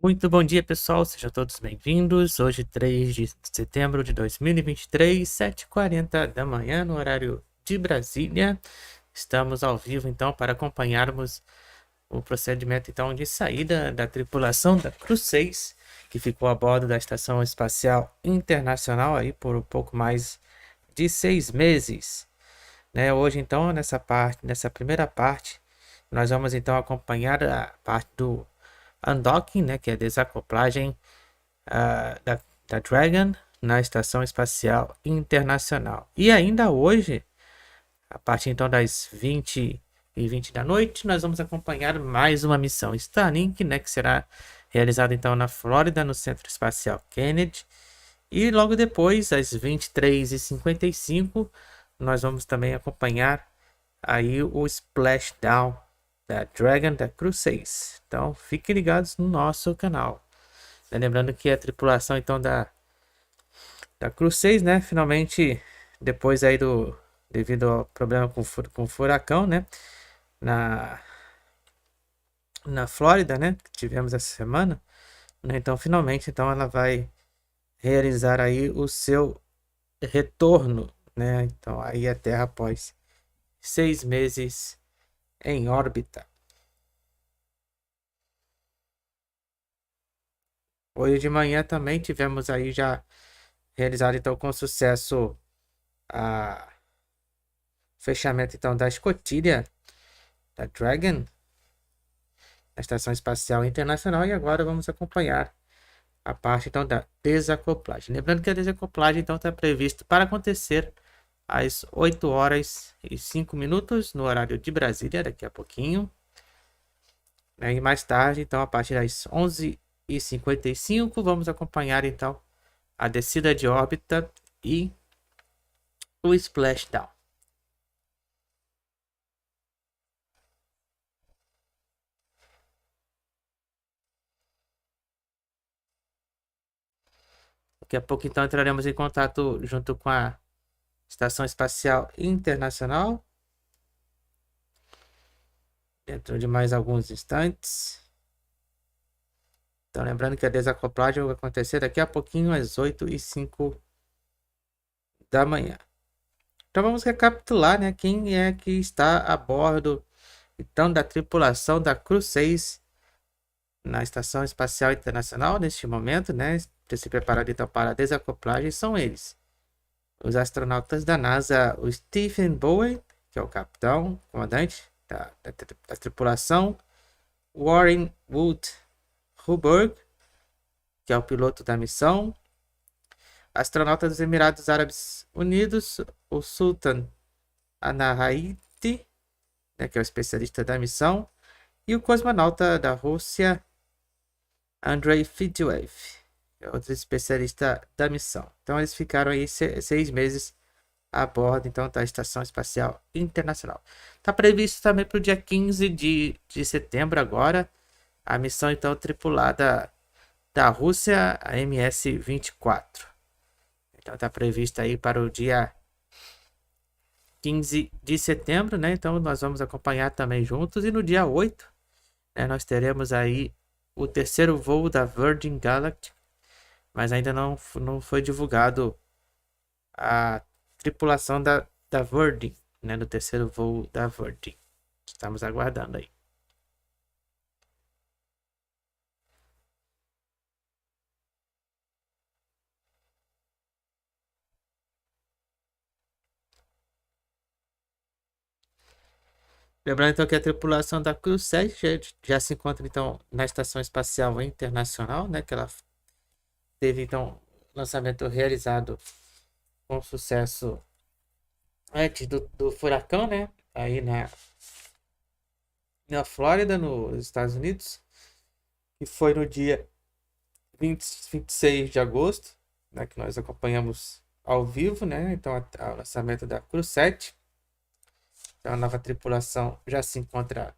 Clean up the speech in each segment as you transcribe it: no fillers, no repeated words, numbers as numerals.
Muito bom dia, pessoal. Sejam todos bem-vindos. Hoje, 3 de setembro de 2023, 7h40 da manhã, no horário de Brasília. Estamos ao vivo, então, para acompanharmos o procedimento, então, de saída da tripulação da CREW-6, que ficou a bordo da Estação Espacial Internacional aí por um pouco mais de 6 meses. Hoje, então, nessa primeira parte, nós vamos, então, acompanhar a parte do Undocking, que é a desacoplagem da Dragon na Estação Espacial Internacional. E ainda hoje, a partir então das 20h20 da noite, nós vamos acompanhar mais uma missão Starlink, que será realizada então na Flórida, no Centro Espacial Kennedy. E logo depois, às 23h55, nós vamos também acompanhar aí o Splashdown da Dragon da CREW-6. Então, fiquem ligados no nosso canal. Lembrando que a tripulação então da CREW-6, finalmente, depois aí devido ao problema com o furacão, na Flórida, que tivemos essa semana, então finalmente então ela vai realizar aí o seu retorno, então aí à Terra após 6 meses em órbita. Hoje de manhã também tivemos aí já realizado então com sucesso a fechamento então da escotilha da Dragon, da Estação Espacial Internacional, e agora vamos acompanhar a parte então da desacoplagem. Lembrando que a desacoplagem então está previsto para acontecer às 8h05 no horário de Brasília, daqui a pouquinho. E mais tarde, então, a partir das 11h55, vamos acompanhar então a descida de órbita e o splashdown. Daqui a pouco então entraremos em contato junto com a Estação Espacial Internacional, dentro de mais alguns instantes. Então, lembrando que a desacoplagem vai acontecer daqui a pouquinho, às 8h05 da manhã. Então, vamos recapitular, quem é que está a bordo, então, da tripulação da CREW-6 na Estação Espacial Internacional, neste momento, se preparando, então, para a desacoplagem. São eles: os astronautas da NASA, o Stephen Bowen, que é o capitão, comandante da tripulação, Warren Wood Hoburg, que é o piloto da missão, astronauta dos Emirados Árabes Unidos, o Sultan Alneyadi, que é o especialista da missão, e o cosmonauta da Rússia, Andrey Fedyaev, que é outro especialista da missão. Então eles ficaram aí 6 meses a bordo então da Estação Espacial Internacional. Está previsto também para o dia 15 de setembro agora a missão então tripulada da Rússia, a MS-24. Então está prevista aí para o dia 15 de setembro, Então nós vamos acompanhar também juntos. E no dia 8, nós teremos aí o terceiro voo da Virgin Galactic, mas ainda não foi divulgado a tripulação da Virgin, no terceiro voo da Virgin. Estamos aguardando aí. Lembrando então que a tripulação da CREW-6 já se encontra então na Estação Espacial Internacional, que ela teve então lançamento realizado com sucesso antes do furacão, aí na Flórida, nos Estados Unidos, e foi no dia 26 de agosto, que nós acompanhamos ao vivo, então o lançamento da CREW-7. Então, a nova tripulação já se encontra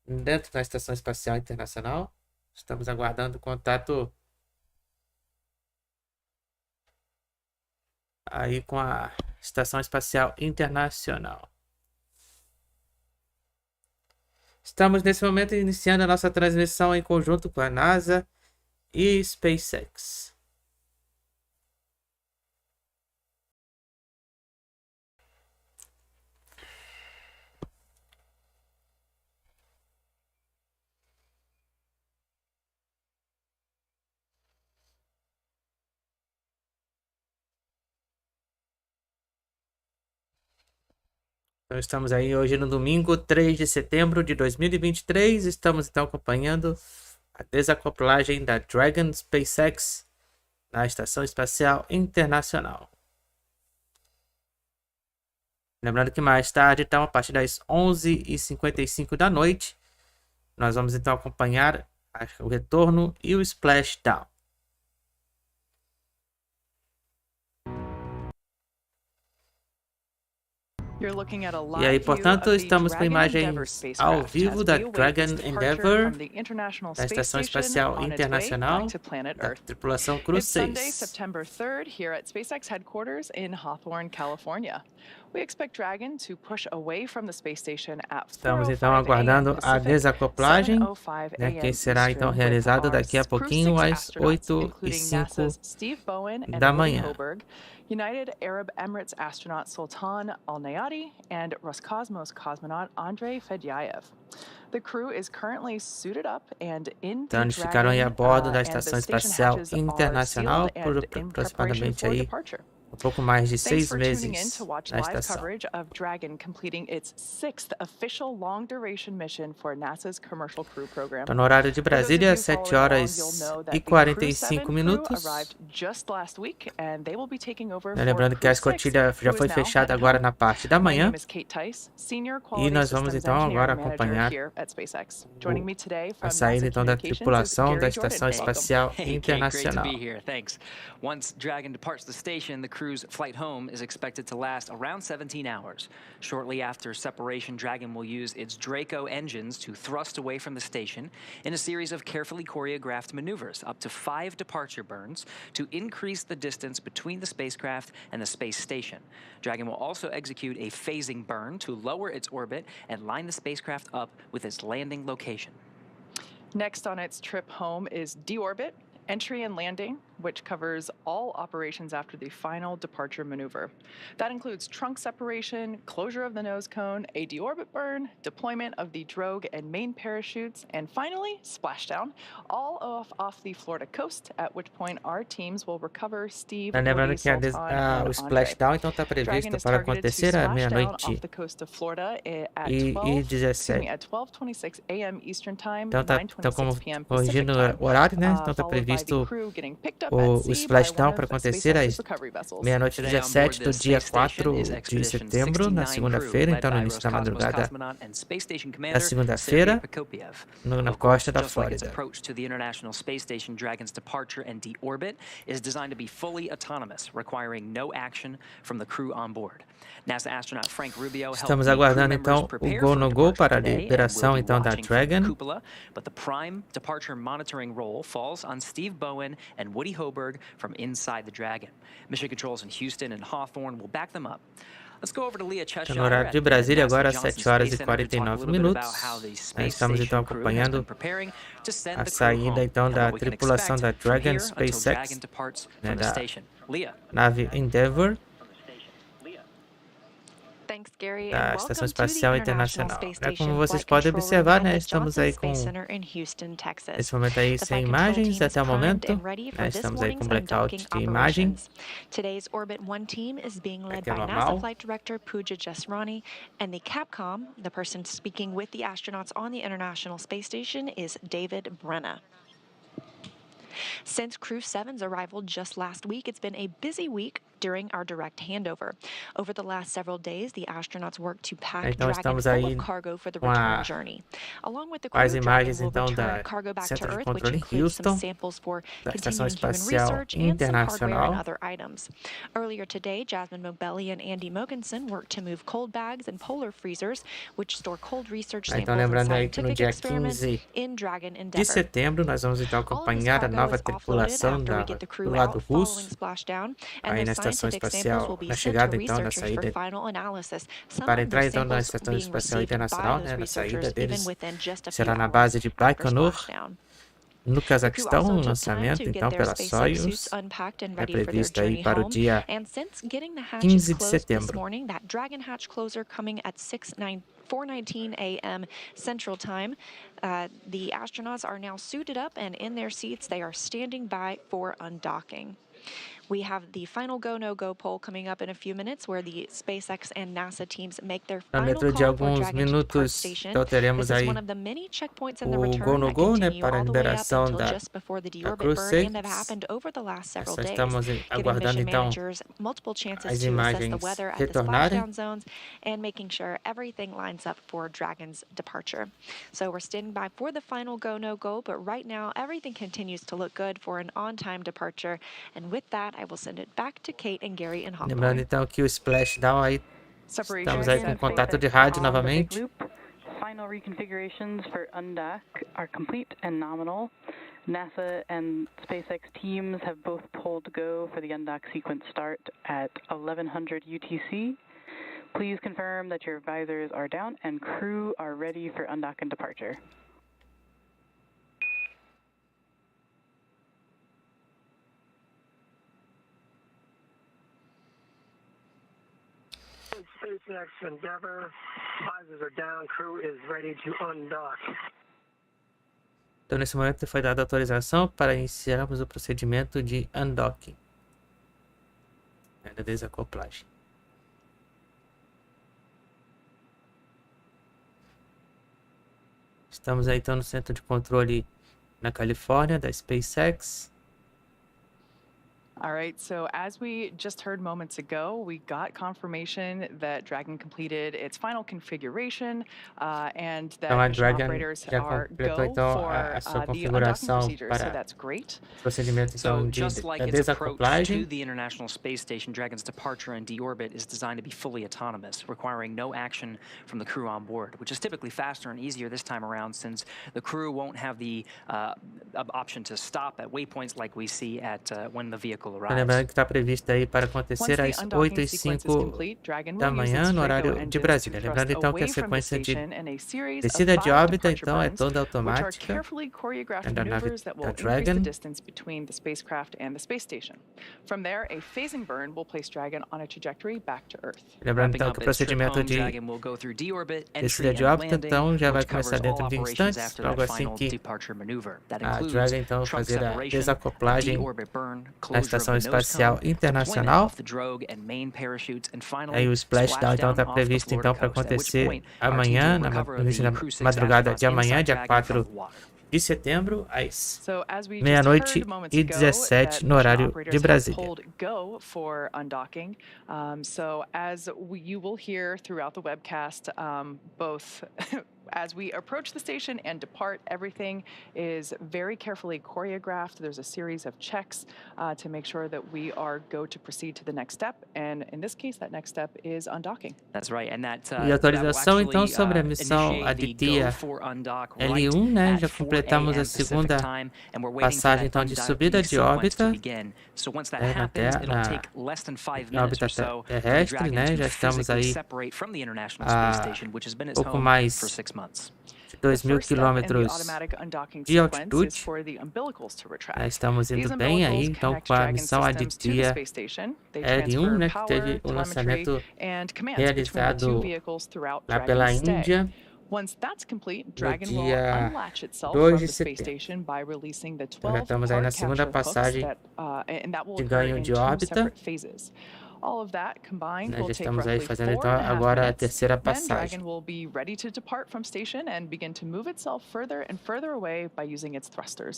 dentro da Estação Espacial Internacional. Estamos aguardando o contato aí com a Estação Espacial Internacional. Estamos nesse momento iniciando a nossa transmissão em conjunto com a NASA e SpaceX. Então, estamos aí hoje no domingo, 3 de setembro de 2023. Estamos então acompanhando a desacoplagem da Dragon SpaceX na Estação Espacial Internacional. Lembrando que mais tarde, então, a partir das 11h55 da noite, nós vamos então acompanhar o retorno e o splashdown. E aí, portanto, estamos com imagens ao vivo da Dragon Endeavour, da Estação Espacial Internacional, da tripulação CREW-6. Estamos então aguardando a desacoplagem, né, que será então realizada daqui a pouquinho às 8h05 da manhã. United Arab Emirates astronaut Sultan Alneyadi and Roscosmos cosmonaut Andrey Fedyaev. The crew is currently suited up and in Então eles ficaram aí a bordo da Estação Espacial Internacional por aproximadamente aí um pouco mais de 6 meses na estação. Então, no horário de Brasília, 7h45. Lembrando que a escotilha já foi fechada agora na parte da manhã. E nós vamos então agora acompanhar a saída então da tripulação da Estação Espacial Internacional. Once Dragon departs the station, the crew's flight home is expected to last around 17 hours. Shortly after separation, Dragon will use its Draco engines to thrust away from the station in a series of carefully choreographed maneuvers, up to 5 departure burns, to increase the distance between the spacecraft and the space station. Dragon will also execute a phasing burn to lower its orbit and line the spacecraft up with its landing location. Next on its trip home is deorbit, entry and landing, which covers all operations after the final departure maneuver. That includes trunk separation, closure of the nose cone, a deorbit burn, deployment of the drogue and main parachutes, and finally, splashdown, all off the Florida coast, at which point our teams will recover Steve, Lembrando que o splashdown então está previsto para acontecer à meia-noite e 17. Então está corrigindo o horário, né? Então está previsto o splashdown para acontecer às meia-noite 17 do dia 4 de setembro, na segunda-feira, então no início da madrugada da segunda-feira, na costa da Flórida. International Space Station, Dragon's departure and deorbit is designed to be fully autonomous, requiring no action from the crew on board. NASA astronaut Frank Rubio Estamos aguardando então o go no go para a liberação então da Dragon. But the prime departure monitoring role falls on Steve Bowen and Woody Hoburg from inside the Dragon. Mission controls in Houston and Hawthorne will back them up. Então, no horário de Brasília, agora às 7h49. Estamos então acompanhando a saída então da tripulação da Dragon SpaceX, né, da nave Endeavour, da Estação Espacial Internacional. Como vocês podem observar, né, estamos aí com esse momento aí sem imagens até o momento. Estamos aí com blackout de imagem. Aqui é normal. And the Capcom, the person speaking with the astronauts on the International Space Station, is David Brenna. Since CREW-7's arrival just last week, it's been a busy week during our direct handover. Over the last several days, the astronauts worked to pack Dragon full of cargo for the return journey. Along with the crew, Dragon will return cargo back to Earth, which includes some samples for continuing human research and some hardware and other items. Earlier today, Jasmine Mobelli and Andy Mogensen worked to move cold bags and polar freezers, which store cold research samples and scientific experiments in Dragon Endeavour. De setembro, nós vamos então acompanhar a nova tripulação do lado russo, aí na Estação Espacial, na chegada então, na saída, para entrar então na Estação Espacial Internacional, né, na saída deles será na base de Baikonur, no Cazaquistão, um lançamento então pela Soyuz, é previsto aí para o dia 15 de setembro. 4:19 a.m. Central Time. The astronauts are now suited up and in their seats. They are standing by for undocking. We have the final go-no-go poll coming up in a few minutes, where the SpaceX and NASA teams make their final call for Dragon to depart station. This is one of the many checkpoints in the return that continue all the way up until just before the deorbit burn, and that have happened over the last several days, giving mission managers multiple chances to assess the weather at the splashdown zones and making sure everything lines up for Dragon's departure. So we're standing by for the final go-no-go, but right now everything continues to look good for an on-time departure. And with that, I will send it back to Kate and Gary in Hong Kong. Lembrando então que o splashdown aí, estamos aí com contato de rádio novamente. Final reconfigurations for undock are complete and nominal. NASA and SpaceX teams have both pulled go for the undock sequence start at 1100 UTC. Please confirm that your visors are down and crew are ready for undock and departure. SpaceX Endeavour, visors are down, crew is ready to undock. Então, nesse momento foi dada autorização para iniciarmos o procedimento de undocking, da desacoplagem. Estamos aí então no centro de controle na Califórnia da SpaceX. All right, so as we just heard moments ago, we got confirmation that Dragon completed its final configuration and that mission operators are go for the undocking procedure, so that's great. So just like its approach to the International Space Station, Dragon's departure and deorbit is designed to be fully autonomous, requiring no action from the crew on board, which is typically faster and easier this time around, since the crew won't have the option to stop at waypoints like we see at when the vehicle. Lembrando que está previsto aí para acontecer às 8h05 da manhã no horário de Brasília. Lembrando então que a sequência de descida de órbita então é toda automática da nave da Dragon. Lembrando então que o procedimento de descida de órbita então já vai começar dentro de instantes, logo assim que a Dragon então fazer a desacoplagem na Estação Espacial Internacional. Aí o splashdown então está previsto então para acontecer amanhã, na madrugada de amanhã, dia 4 de setembro, às 00:17 no horário de Brasília. So as you will hear throughout the webcast, both as we approach the station and depart, everything is very carefully choreographed. There's a series of checks to make sure that we are go to proceed to the next step, and in this case, that next step is undocking. That's right, and that e autorização então sobre a missão aditia L1, né? Já completamos a segunda passagem então de subida de órbita na órbita terrestre, né? Já estamos aí pouco mais de 2.000 quilômetros de altitude. Estamos indo bem aí, então, com a missão aditia L1, né, que teve o lançamento realizado lá pela Índia no dia 2 de setembro. Então, já estamos aí na segunda passagem de ganho de órbita. Nós já estamos aí fazendo então agora a terceira passagem.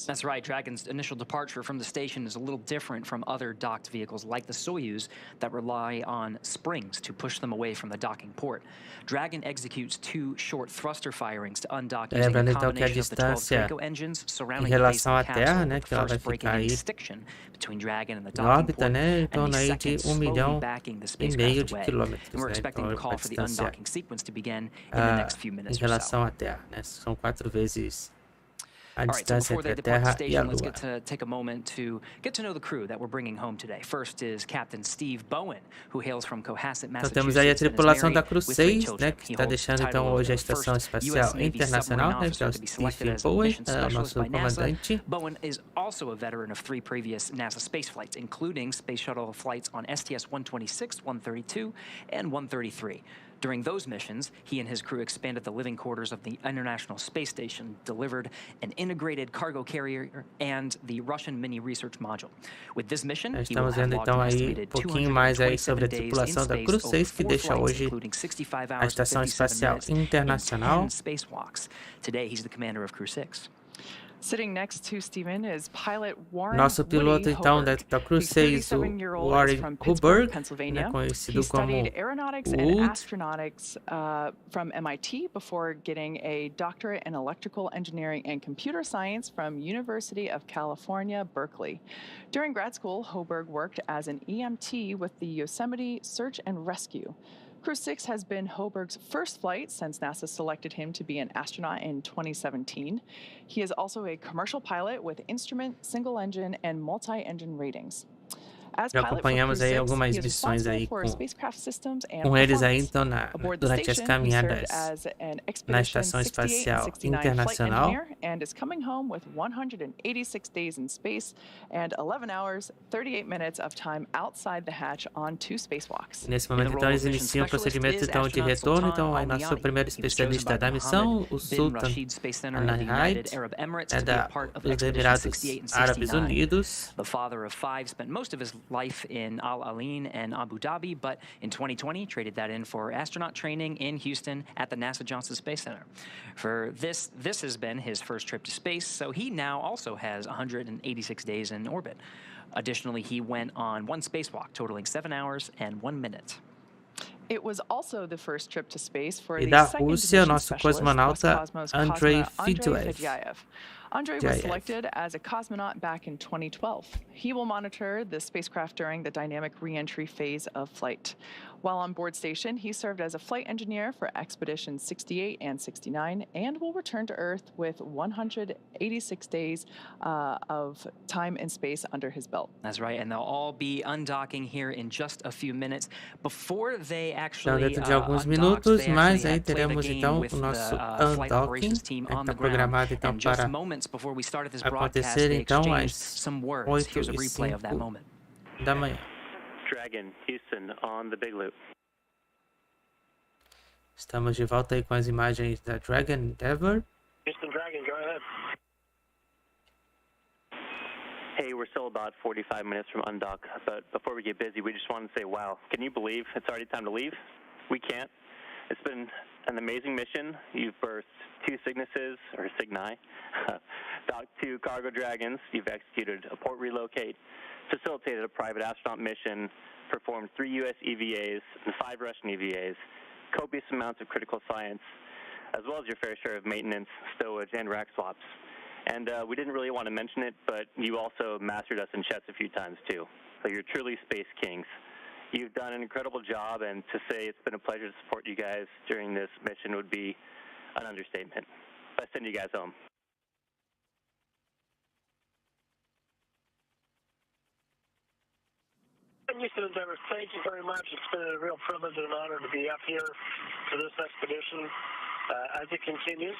That's right. Dragon's initial departure from the station is a little different from other docked vehicles like the Soyuz that rely on springs to push them away from the docking port. Dragon executes two short thruster firings to undock using a combination of the 12 Draco engines surrounding the base of the capsule, with the first breaking any stiction between Dragon and the docking port, and the second slowly backing the spacecraft away. And we're expecting the call for the undocking sequence to begin in the next few minutes em relação à Terra, né? São 4 vezes a distância entre a Terra e a Lua. Let's get to take a moment to get to know the crew that we're bringing home today. First is Captain Steve Bowen, who hails from Cohasset, Então temos aí a tripulação da CREW-6, né, que está deixando então hoje a Estação Espacial Internacional, né, que é o Steve Bowen, o nosso comandante. Bowen is also a veteran of 3 previous NASA space flights, including space shuttle flights on STS-126, 132, and 133. During those missions, he and his crew expanded the living quarters of the International Space Station, delivered an integrated cargo carrier, and the Russian mini research module. With this mission, he will have logged an estimated 227 days in space over 4 flights, including 65 hours and 57 minutes and 10 spacewalks. Today, he's the commander of CREW-6. Sitting next to Stephen is pilot Warren Nosso piloto então da CREW-6, o Warren Hoburg, Pennsylvania. conhecido he como studied aeronautics and astronautics from MIT before getting a doctorate in electrical engineering and computer science from University of California, Berkeley. During grad school, Hoburg worked as an EMT with the Yosemite Search and Rescue. CREW-6 has been Hoburg's first flight since NASA selected him to be an astronaut in 2017. He is also a commercial pilot with instrument, single engine, and multi-engine ratings. Já acompanhamos aí algumas missões aí com eles aí então durante as caminhadas na Estação Espacial Internacional. And is coming home with 186 days in space and 11 hours, 38 minutes of time outside the hatch on 2 spacewalks. Nesse momento então eles iniciam o procedimento então de retorno, então aí nosso primeiro especialista da missão, o Sultan Alneyadi, dos Emirados Árabes Unidos. The father of 5 spent most of his life in Al Ain and Abu Dhabi, but in 2020 traded that in for astronaut training in Houston at the NASA Johnson Space Center. For this has been his first trip to space, so he now also has 186 days in orbit. Additionally, he went on 1 spacewalk, totaling 7 hours and 1 minute. It was also the first trip to space for E the da second Rússia, mission nosso specialist, cosmonauta Roscosmos Andrey cosmonaut Fedyaev. Andrey was selected as a cosmonaut back in 2012. He will monitor the spacecraft during the dynamic re-entry phase of flight. While on board station, he served as a flight engineer for Expeditions 68 and 69 and will return to Earth with 186 days of time in space under his belt. That's right, and they'll all be undocking here in just a few minutes. Before they Então actually dentro de alguns minutos, mas aí teremos então o nosso undocking, que está programado então para acontecer então às 8h05 da manhã. Dragon, Houston, on the big loop. Estamos de volta aí com as imagens da Dragon Endeavour. Houston Dragon, go ahead. Hey, we're still about 45 minutes from undock, but before we get busy, we just want to say, wow, can you believe it's already time to leave? We can't. It's been an amazing mission. You've birthed 2 Cygnuses, or Cygni, docked 2 cargo Dragons, you've executed a port relocate, facilitated a private astronaut mission, performed 3 U.S. EVAs and 5 Russian EVAs, copious amounts of critical science, as well as your fair share of maintenance, stowage, and rack swaps. And we didn't really want to mention it, but you also mastered us in chess a few times too. So you're truly space kings. You've done an incredible job, and to say it's been a pleasure to support you guys during this mission would be an understatement. I send you guys home. Houston Endeavour, thank you very much. It's been a real privilege and an honor to be up here for this expedition as it continues.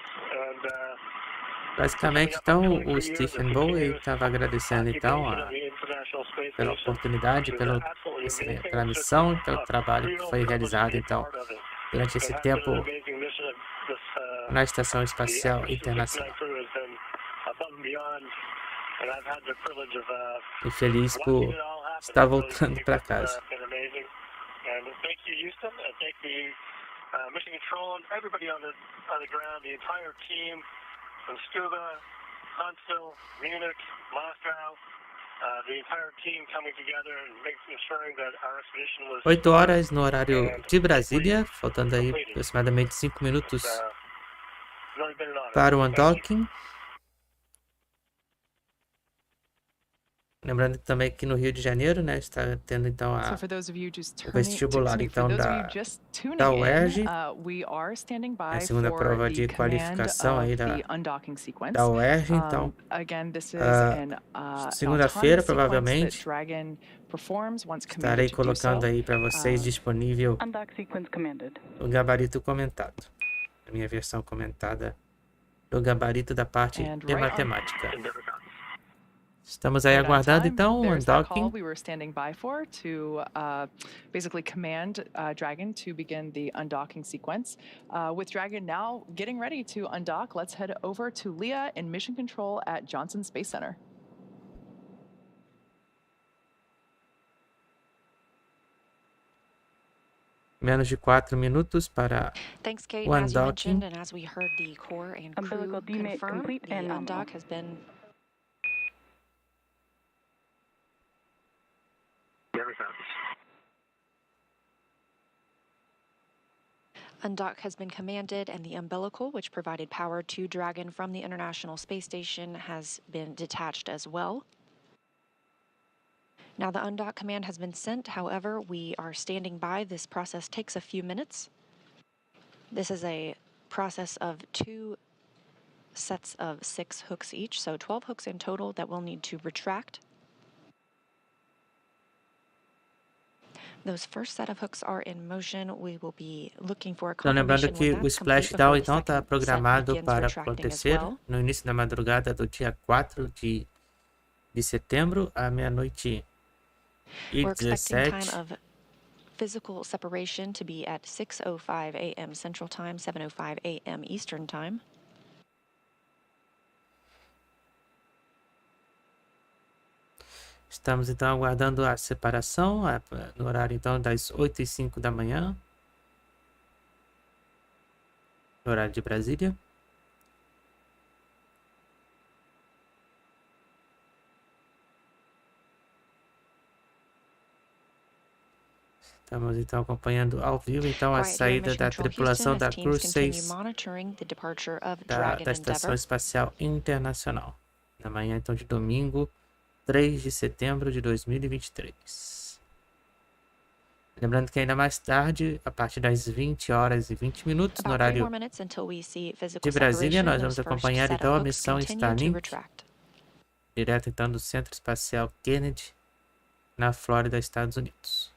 Basicamente, então, o Stephen Bowen estava agradecendo então pela oportunidade, pela missão, pelo trabalho que foi realizado então durante esse tempo na Estação Espacial Internacional. E feliz por estar voltando para casa. Mission Control and everybody on the ground, the entire team from Scuba, Huntsville, Munich, Moscow, the entire team coming together and ensuring that our expedition was 8 horas no horário de Brasília, faltando aí aproximadamente 5 minutos para o undocking. Lembrando também que no Rio de Janeiro, né, está tendo então o vestibular então da UERJ, a segunda prova de qualificação aí da UERJ, então segunda-feira provavelmente estarei colocando aí para vocês disponível o gabarito comentado, a minha versão comentada do gabarito da parte de matemática. Estamos aí aguardando então o undocking. We were standing by for to basically command Dragon to begin the undocking sequence. With Dragon now getting ready to undock, let's head over to Leah in mission control at Johnson Space Center. Menos de 4 minutos para o undocking. Umbilical demate complete and nominal. Undock has been commanded, and the umbilical, which provided power to Dragon from the International Space Station, has been detached as well. Now the undock command has been sent, however, we are standing by. This process takes a few minutes. This is a process of 2 sets of 6 hooks each, so 12 hooks in total that we'll need to retract. Those first set of hooks are in motion. We will be looking for a Então, lembrando que o splashdown então está programado para acontecer no início da madrugada do dia 4 de setembro, à meia-noite e 17. Physical separation to be at 6:05 a.m. Central Time, 7:05 a.m. Eastern Time. Estamos então aguardando a separação no horário então das 8h05 da manhã, no horário de Brasília. Estamos então acompanhando ao vivo então a saída da tripulação da CREW-6 da Estação Espacial Internacional, na manhã então de domingo, 3 de setembro de 2023. Lembrando que ainda mais tarde, a partir das 20h20, no horário de Brasília, nós vamos acompanhar então a missão Starlink, direto então do Centro Espacial Kennedy, na Flórida, Estados Unidos.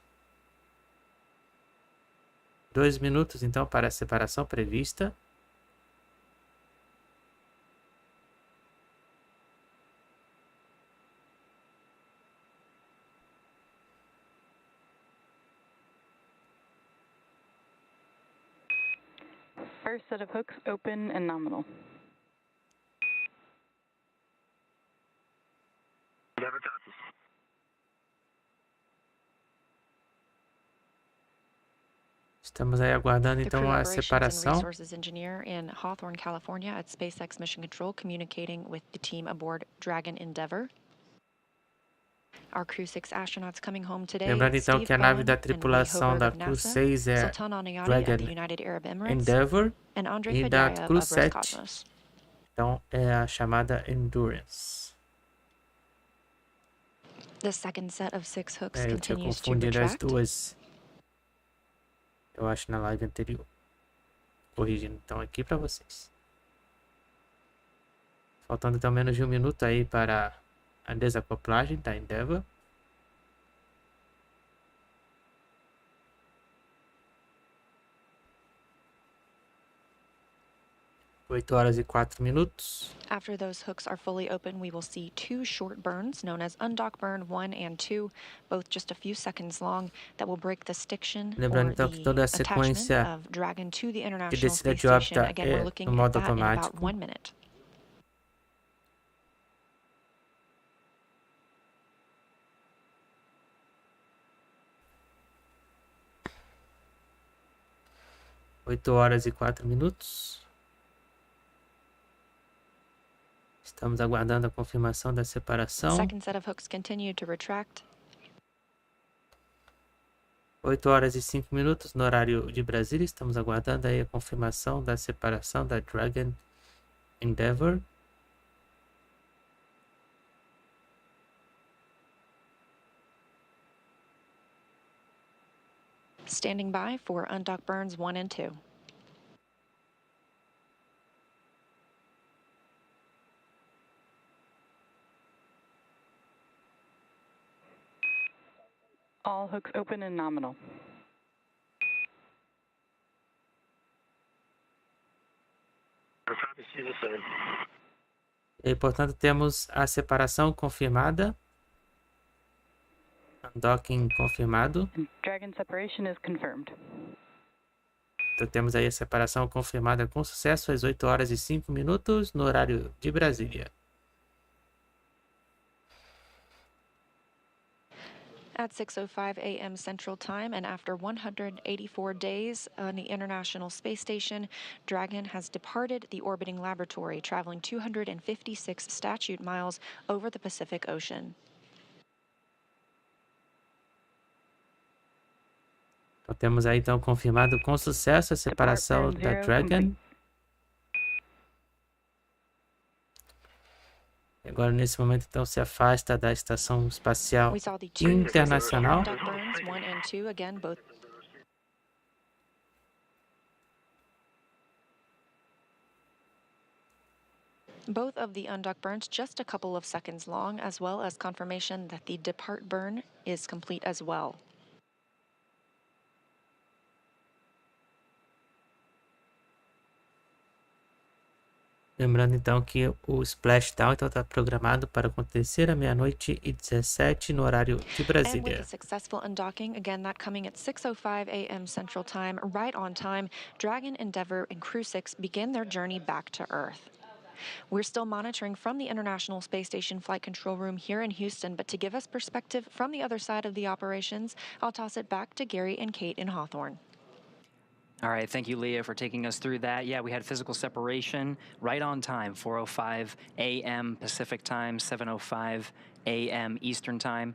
2 minutos então para a separação prevista. First set of hooks open and nominal. Estamos aí aguardando então a separação. Resources engineer in Hawthorne, California, at Spacex Mission Control, communicating with the team aboard Dragon Endeavour. Our CREW-6 astronauts coming home today. Lembrando então que a nave da tripulação da CREW-6 é Sultan Alneyadi Dragon Endeavour and Andrey e da Fedyaev CREW-7 então é a chamada Endurance. The second set of 6 hooks Eu tinha continues to confundido as retract. duas, eu acho, na live anterior. Corrigindo então aqui para vocês. Faltando então menos de 1 minuto aí para a desacoplagem da Endeavour. 8h04. After those hooks are fully open, we will see 2 short burns known as undock burn 1 and 2, both just a few seconds long, that will break the stiction Lembrando or então que toda a the attachment sequência of Dragon to the de International descida Space de Station. órbita Again, we're é looking no at modo that in about automático. 1 minute. Oito horas e 4 minutos. Estamos aguardando a confirmação da separação. Second set of hooks continue to retract. 8h05 no horário de Brasília. Estamos aguardando aí a confirmação da separação da Dragon Endeavour. Standing by for undock burns 1 and 2. All hooks open and nominal. E, portanto, temos a separação confirmada. Docking confirmado. Dragon separation is confirmed. Então temos aí a separação confirmada com sucesso às 8 horas e 5 minutos no horário de Brasília. At 6:05 a.m. Central Time, and after 184 days on the International Space Station, Dragon has departed the orbiting laboratory, traveling 256 statute miles over the Pacific Ocean. Então, temos aí então confirmado com sucesso a separação da Dragon. Agora, nesse momento, então, se afasta da Estação Espacial Internacional. Both of the undock burns just a couple of seconds long, as well as confirmation that the depart burn is complete as well. Lembrando então que o splashdown está programado para acontecer à 00:17 no horário de Brasília. And with a successful undocking, again that coming at 6:05 a.m. Central Time, right on time, Dragon, Endeavour, and CREW-6 begin their journey back to Earth. We're still monitoring from the International Space Station Flight Control Room here in Houston, but to give us perspective from the other side of the operations, I'll toss it back to Gary and Kate in Hawthorne. All right, thank you, Leah, for taking us through that. Yeah, we had physical separation right on time, 4:05 a.m. Pacific time, 7:05 a.m. Eastern time.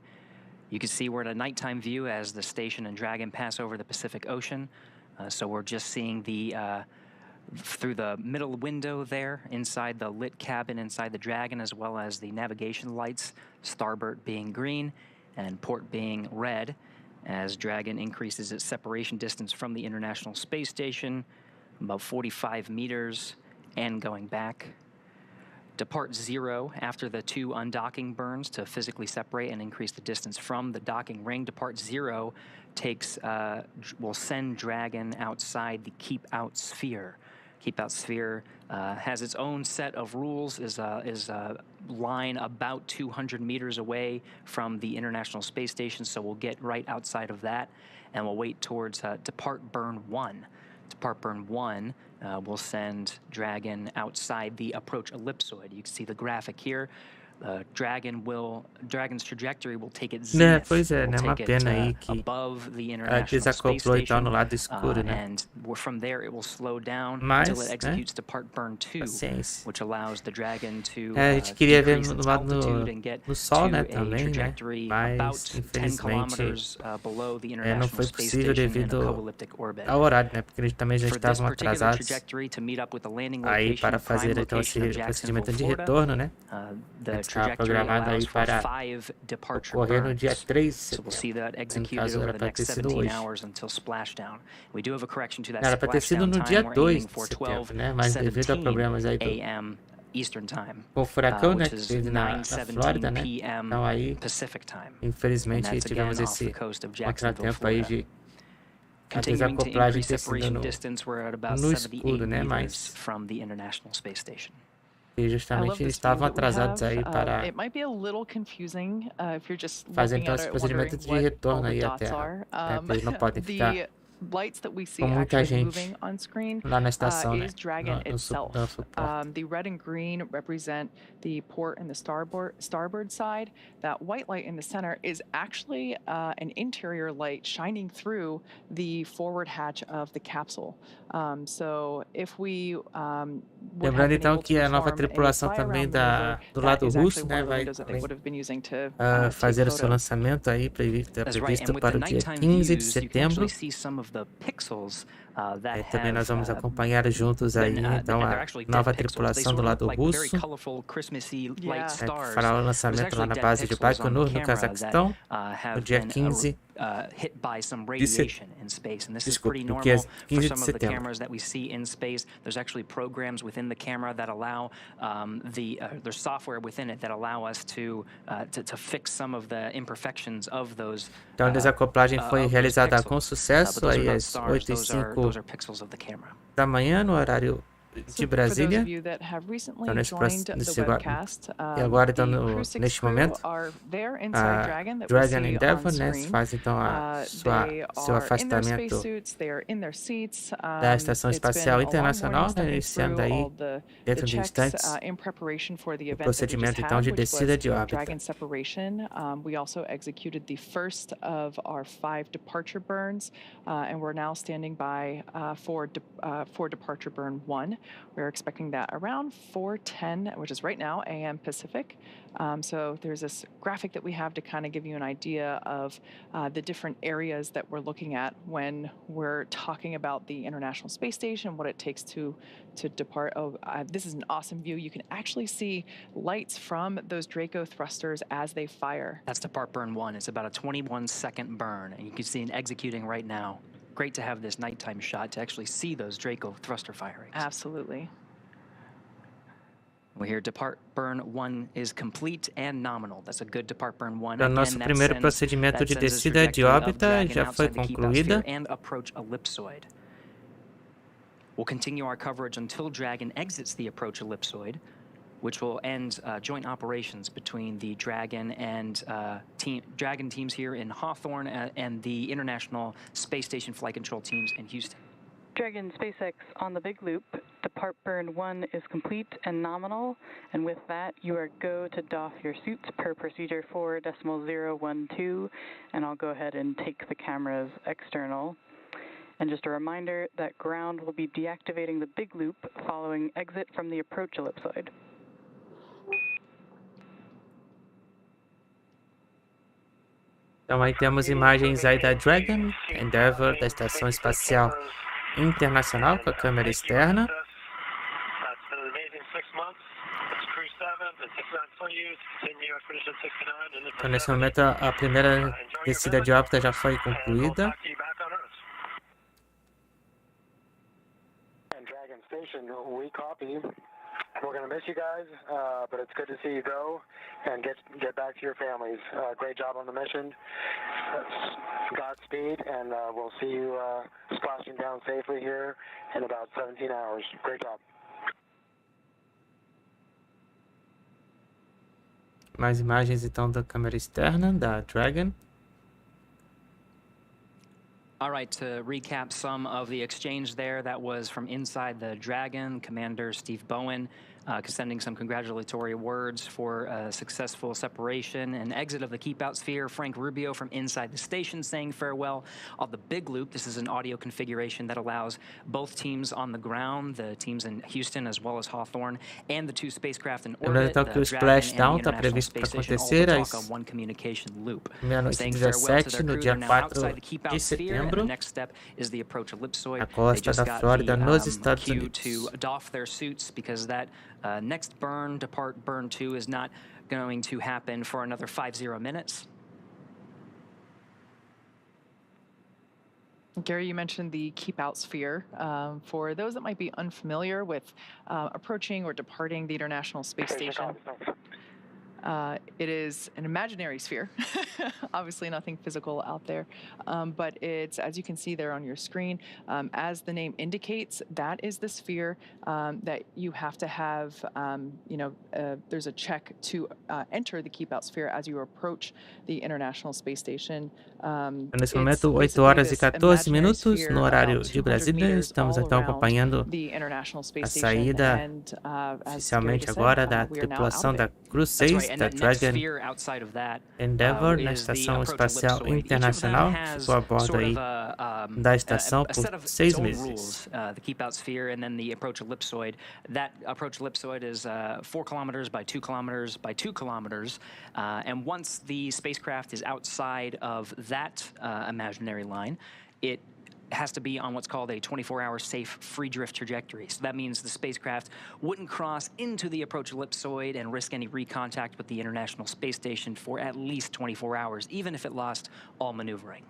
You can see we're at a nighttime view as the station and Dragon pass over the Pacific Ocean. So we're just seeing the through the middle window there, inside the lit cabin inside the Dragon, as well as the navigation lights, starboard being green and port being red, as Dragon increases its separation distance from the International Space Station, about 45 meters, and going back. Depart 0 after the 2 undocking burns to physically separate and increase the distance from the docking ring. Depart 0 will send Dragon outside the Keep Out Sphere. Keep Out Sphere has its own set of rules, is a line about 200 meters away from the International Space Station, so we'll get right outside of that, and we'll wait towards Depart Burn 1. Depart Burn 1 will send Dragon outside the approach ellipsoid. You can see the graphic here. Dragon's trajectory will take it zenith. Pois é, né? Uma pena aí que desacoplou e tal no lado escuro, né? And from there it will slow down Mas, until it executes né? Depart Burn 2, which allows the Dragon to a gente queria ver decrease no its lado altitude and get no Sol, to né? a Também, né? trajectory Mas about 10 kilometers below the não International foi Space possível Station in a devido co-elliptic orbit. ao horário, né? Porque eles também já For this estavam particular atrasados trajectory to meet up with the landing aí location, para prime fazer então location of esse procedimento Jacksonville, de Florida, retorno, né? the Está trajectory programado aí allows for para 5 departure ocorrer no dia burns. 3 de So we'll setembro. see that No executed caso, over era the para next ter sido 17 hoje. hours until splashdown. We do have a correction to that Era para ter sido splashdown no dia time. We're 2 aiming de for setembro, né? Mas devido a 12:17 problemas aí a.m. Eastern time, com o furacão, né? which Que is teve na Flórida, 9:17 né? p.m. Então aí, Pacific time. infelizmente, And that's tivemos again off esse the coast of Jacksonville, contratempo aí Florida. de a Continuing to desacoplagem increase ter sido separation no distance, we're at about no 78 escuro, né? meters Mas from the International Space Station. e justamente eles estavam atrasados aí para It might be a little confusing if you're just fazer looking então at esse it, procedimento wondering de what retorno all the aí à dots Terra, are. né? Porque eles não podem ficar The lights that we see com muita actually gente moving on screen lá na estação, né? is Dragon itself. No suporte. The red and green represent the port and the starboard side. That white light in the center is actually an interior light shining through the forward hatch of the capsule. So if we Lembrando então que a nova tripulação também do lado russo, né, vai fazer o seu lançamento aí previsto para o dia 15 de setembro. See some of the pixels Também nós vamos acompanhar juntos aí, então, a nova tripulação do lado russo, que fará o lançamento lá na base de Baikonur, no Cazaquistão, no dia 15 Desculpe, no dia 15 de setembro. There's actually programs within the camera that allow there's software within it that allow us to fix some of the imperfections of those. Então a desacoplagem foi realizada com sucesso aí às 8h05 da manhã no horário de Brasília. Então, e agora, então, neste momento, a Dragon Endeavour, né, faz então seu afastamento da Estação Espacial Internacional, né, iniciando aí, dentro de instantes, o procedimento então de descida de órbita. We also executed the first of our 5 departure burns, and we're now standing by for departure burn 1. We're expecting that around 4:10, which is right now, a.m. Pacific. So there's this graphic that we have to kind of give you an idea of the different areas that we're looking at when we're talking about the International Space Station, what it takes to depart. This is an awesome view. You can actually see lights from those Draco thrusters as they fire. That's depart burn 1. It's about a 21-second burn, and you can see it executing right now. Great to have this nighttime shot to actually see those Draco thruster firings. Absolutely. We hear depart burn 1 is complete and nominal. That's a good depart burn 1. O nosso primeiro procedimento de descida de órbita já foi concluída. And approach ellipsoid. We'll continue our coverage until Dragon exits the approach ellipsoid, which will end joint operations between the Dragon and Dragon teams here in Hawthorne and the International Space Station Flight Control teams in Houston. Dragon SpaceX on the big loop. Depart burn 1 is complete and nominal, and with that, you are go to doff your suits per procedure 4.012, and I'll go ahead and take the cameras external. And just a reminder that ground will be deactivating the big loop following exit from the approach ellipsoid. Então aí temos imagens aí da Dragon Endeavour, da Estação Espacial Internacional, com a câmera externa. Então, nesse momento, a primeira descida de órbita já foi concluída. Dragon Station, we copy. We're going to miss you guys, but it's good to see you go and get back to your families. Great job on the mission. Godspeed, and we'll see you splashing down safely here in about 17 hours. Great job. Mais imagens então da câmera externa da Dragon. All right, to recap some of the exchange there, that was from inside the Dragon, Commander Steve Bowen sending some congratulatory words for a successful separation and exit of the keep-out sphere. Frank Rubio from inside the station saying farewell. On the big loop, this is an audio configuration that allows both teams on the ground, the teams in Houston as well as Hawthorne, and the 2 spacecraft in orbit, the Dragon and the International Space Station, all talk on one communication loop. Saying farewell to their crew, they're now outside the keep-out sphere, and the next step is the approach ellipsoid. They just got the cue to doff their suits because that next burn, depart burn 2, is not going to happen for another 50 minutes. Gary, you mentioned the keep-out sphere. For those that might be unfamiliar with approaching or departing the International Space Station, it is an imaginary sphere. Obviously nothing physical out there, but it's, as you can see there on your screen, as the name indicates, that is the sphere that you have to have, there's a check to enter the keep-out sphere as you approach the International Space Station. Nesse momento, 8h14 no horário de Brasília. Estamos então acompanhando a saída oficialmente agora da tripulação da CREW-6 da Dragon Endeavour na Estação Espacial Internacional. Ficou a bordo aí da estação por 6 meses. The keep-out sphere and then the approach ellipsoid. That approach ellipsoid is 4 kilometers by 2 kilometers by 2 kilometers. And once the spacecraft is outside of that imaginary line, it has to be on what's called a 24-hour safe free drift trajectory. So that means the spacecraft wouldn't cross into the approach ellipsoid and risk any recontact with the International Space Station for at least 24 hours, even if it lost all maneuvering.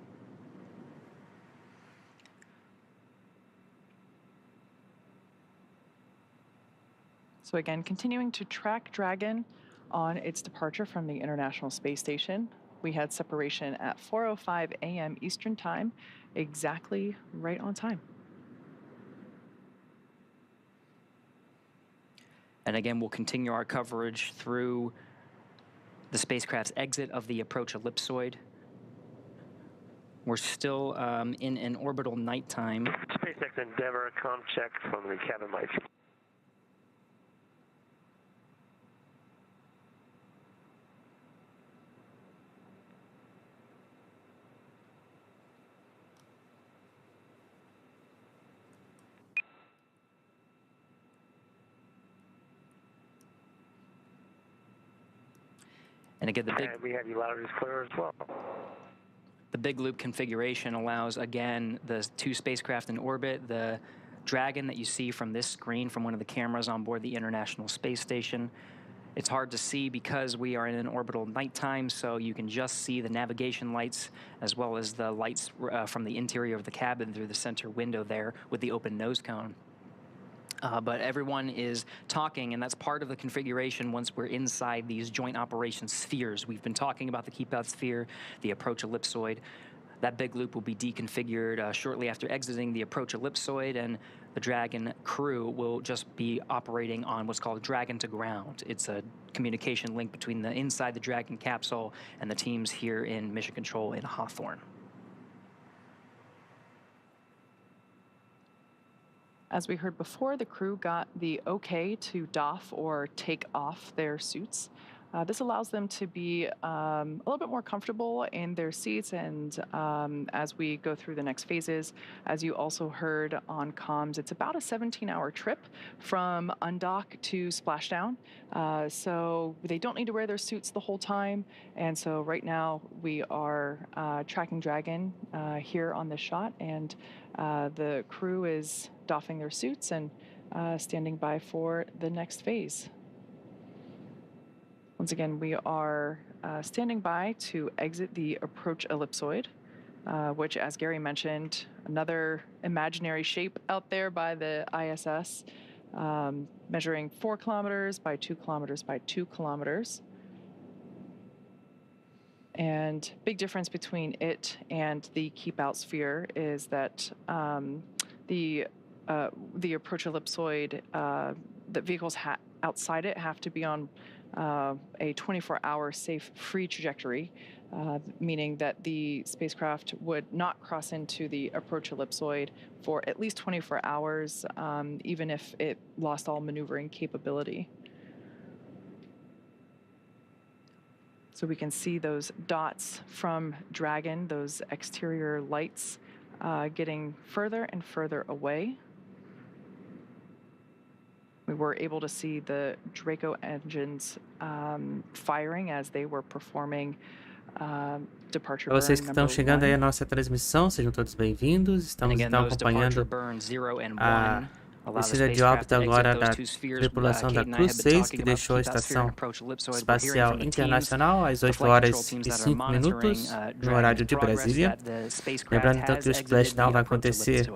So again, continuing to track Dragon on its departure from the International Space Station. We had separation at 4:05 a.m. Eastern Time, exactly right on time. And again, we'll continue our coverage through the spacecraft's exit of the approach ellipsoid. We're still in an orbital nighttime. SpaceX Endeavour, comm check from the cabin lights. And again, we have you loud and clear as well. The big loop configuration allows, again, the two spacecraft in orbit, the Dragon that you see from this screen from one of the cameras on board the International Space Station. It's hard to see because we are in an orbital nighttime, so you can just see the navigation lights as well as the lights from the interior of the cabin through the center window there with the open nose cone. But everyone is talking, and that's part of the configuration once we're inside these joint operations spheres. We've been talking about the keep-out sphere, the approach ellipsoid. That big loop will be deconfigured shortly after exiting the approach ellipsoid, and the Dragon crew will just be operating on what's called Dragon to Ground. It's a communication link between the inside the Dragon capsule and the teams here in Mission Control in Hawthorne. As we heard before, the crew got the okay to doff or take off their suits. This allows them to be a little bit more comfortable in their seats, and as we go through the next phases, as you also heard on comms, it's about a 17-hour trip from undock to splashdown. So they don't need to wear their suits the whole time, and so right now we are tracking Dragon here on this shot, and the crew is doffing their suits and standing by for the next phase. Once again, we are standing by to exit the approach ellipsoid, which, as Gary mentioned, another imaginary shape out there by the ISS, measuring 4 kilometers by 2 kilometers by 2 kilometers. And big difference between it and the keep-out sphere is that the approach ellipsoid, the vehicles outside it have to be on a 24-hour safe free trajectory, meaning that the spacecraft would not cross into the approach ellipsoid for at least 24 hours, even if it lost all maneuvering capability. So we can see those dots from Dragon, those exterior lights, getting further and further away. We were able to see the Draco engines firing as they were performing departure burn. Vocês que estão chegando aí à nossa transmissão, sejam todos bem-vindos. Estamos então acompanhando a descida de órbita agora da tripulação da CREW-6, que deixou a Estação Espacial Internacional às 8 horas e 5 minutos, no horário de Brasília. Lembrando então que o splashdown vai acontecer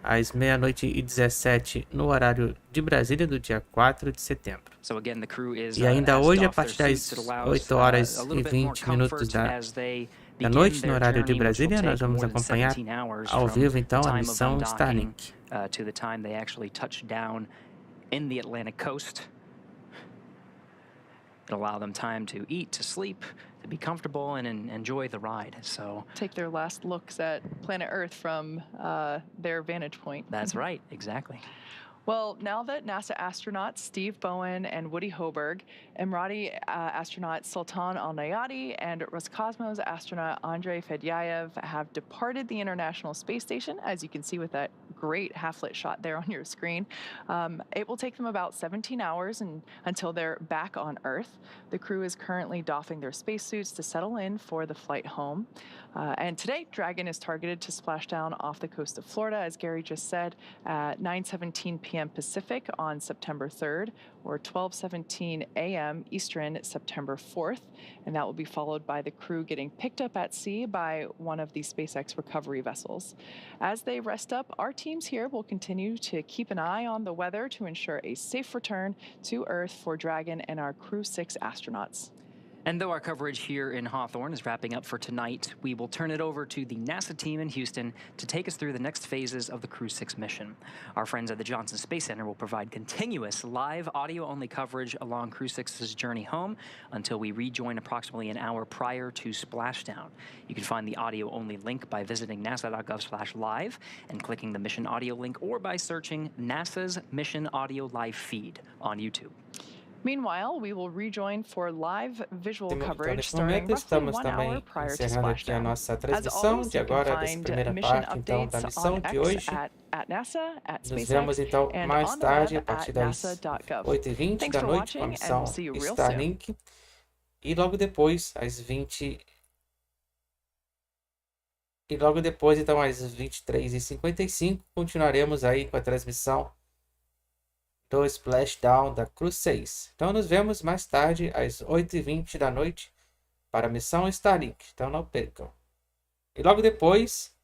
às 00:17 no horário de Brasília do dia 4 de setembro. E ainda hoje, a partir das 8 horas e 20 minutos da noite, no horário de Brasília, nós vamos acompanhar ao vivo então a missão Starlink. To the time they actually touch down in the Atlantic coast. It'll allow them time to eat, to sleep, to be comfortable, and enjoy the ride. So take their last looks at planet Earth from their vantage point. That's right, exactly. Well, now that NASA astronauts Steve Bowen and Woody Hoburg, Emirati astronaut Sultan Alneyadi, and Roscosmos astronaut Andrey Fedyaev have departed the International Space Station, as you can see with that great half-lit shot there on your screen. It will take them about 17 hours until they're back on Earth. The crew is currently doffing their spacesuits to settle in for the flight home. And today, Dragon is targeted to splash down off the coast of Florida, as Gary just said, at 9:17 p.m. Pacific on September 3rd, or 12:17 a.m. Eastern, September 4th. And that will be followed by the crew getting picked up at sea by one of the SpaceX recovery vessels. As they rest up, our teams here will continue to keep an eye on the weather to ensure a safe return to Earth for Dragon and our CREW-6 astronauts. And though our coverage here in Hawthorne is wrapping up for tonight, we will turn it over to the NASA team in Houston to take us through the next phases of the CREW-6 mission. Our friends at the Johnson Space Center will provide continuous live audio-only coverage along CREW-6's journey home until we rejoin approximately an hour prior to splashdown. You can find the audio-only link by visiting nasa.gov/live and clicking the mission audio link, or by searching NASA's Mission Audio Live feed on YouTube. Meanwhile, we will rejoin for live visual coverage starting roughly 1 hour prior to splashdown. As always, you can find mission updates on X at NASA, at SpaceX, and on the web at nasa.gov. 8h20 da noite com a missão Starlink. E logo depois, às 20... E logo depois, então, às 23h55, continuaremos aí com a transmissão do splashdown da CREW-6. Então nos vemos mais tarde às 8h20 da noite para a missão Starlink. Então não percam. E logo depois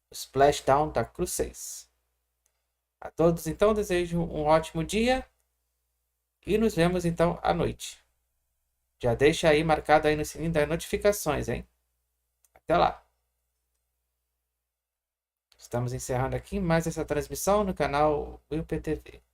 o splashdown da CREW-6. A todos então desejo um ótimo dia e nos vemos então à noite. Já deixa aí marcado aí no sininho das notificações, hein? Até lá. Estamos encerrando aqui mais essa transmissão no canal WillPTV.